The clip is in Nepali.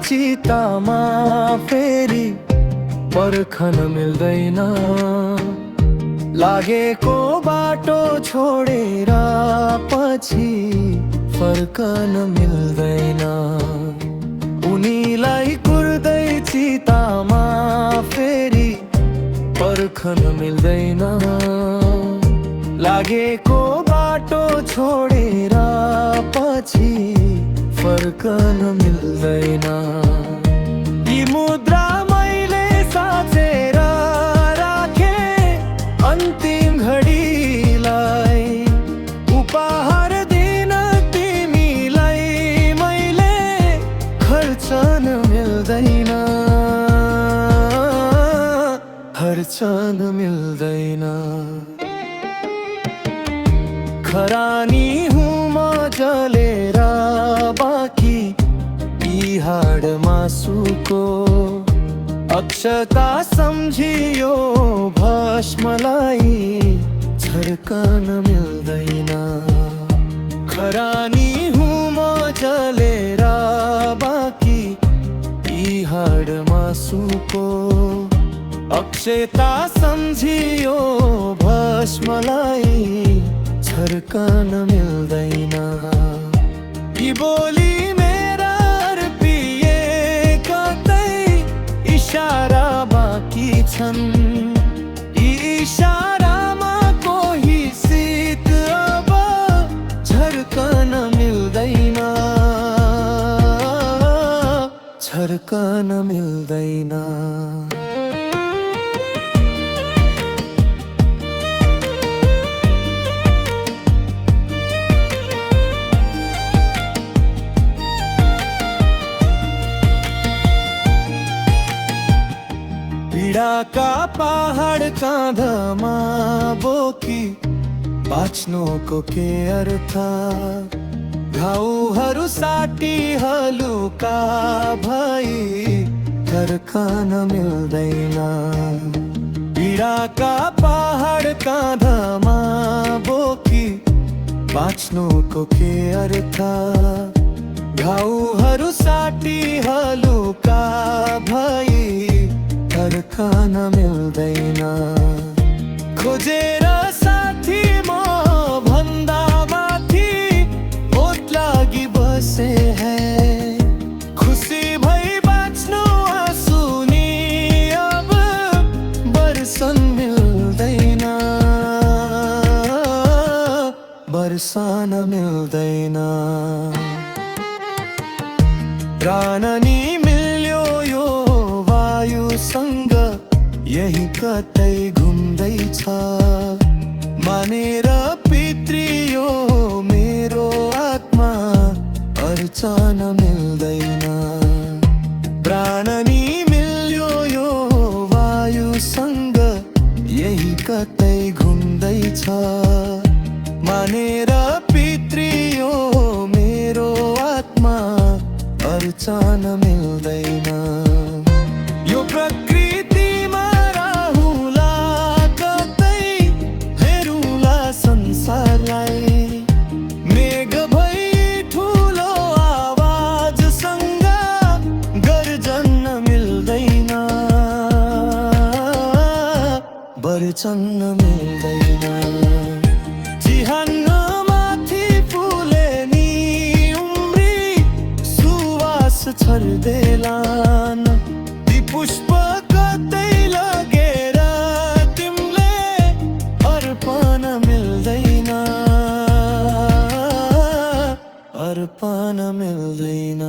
चितामा फेरि पर्खन मिल्दैन। लागेको बाटो छोडेर पछि फर्कन मिल्दैन। उनीलाई कुर्दै चितामा फेरि पर्खन मिल्दैन। लागेको बाटो छोडेर पछि फर्कन मिल्दैन। यी मुद्रा मैले साचेर राखे अन्तिम घडीलाई। उपहार दिन तिमीलाई मैले खर्चन मिल्दैन। खर्चन मिल्दैन। खरानी हुँ म जलेर बाँकी यी हाड मासुको। अक्षता सम्झियो भस्मलाई झर्कन मिल्दैन। खरानी हुँ म जलेर बाँकी यी हाड मासुको। अक्षता सम्झियो भस्मलाई झर्कन मिल्दैन। यी बोली मेरा अर्पिए कतै इशारा बाँकी छन्। यी इशारामा कोही शीत अब झर्कन मिल्दैन। झर्कन मिल्दैन। पीडाका पहाड काँधमा बोकी बाँच्नुको के अर्थ। घाउहरू साटी हलुका भई फर्कन मिल्दैन। पीडाका पहाड काँधमा बोकी बाँच्नुको के अर्थ। घाउहरू साटी हलुका भई फर्कन मिल्दैन। खोजेर साथी म भन्दा माथि ओत लागि बसे है। खुसी भई बाँच्नु आँसु नि अब बर्सन मिल्दैन। बर्सन मिल्दैन। प्राण नि मिल्यो यो वायुसँग यही कतै घुम्दैछ। मानेर पित्रियो मेरो आत्मा अर्चन मिल्दैन। प्राण नि मिल्यो यो वायुसँग यही कतै घुम्दैछ। मानेर पित्रियो मेरो आत्मा अर्चन मिल्दैन। यो प्रकृतिमा राहुला कतै हेरुला संसारलाई। मेघ भई ठुलो आवाजसँग गर्जन मिल्दैन। बर्चन मिल्दैन। चिहान माथि फुले नि उम्री सुवास छर्देलान्। ती पुष्प कतै लगेर तिमीले अर्पण मिल्दैन। अर्पण मिल्दैन।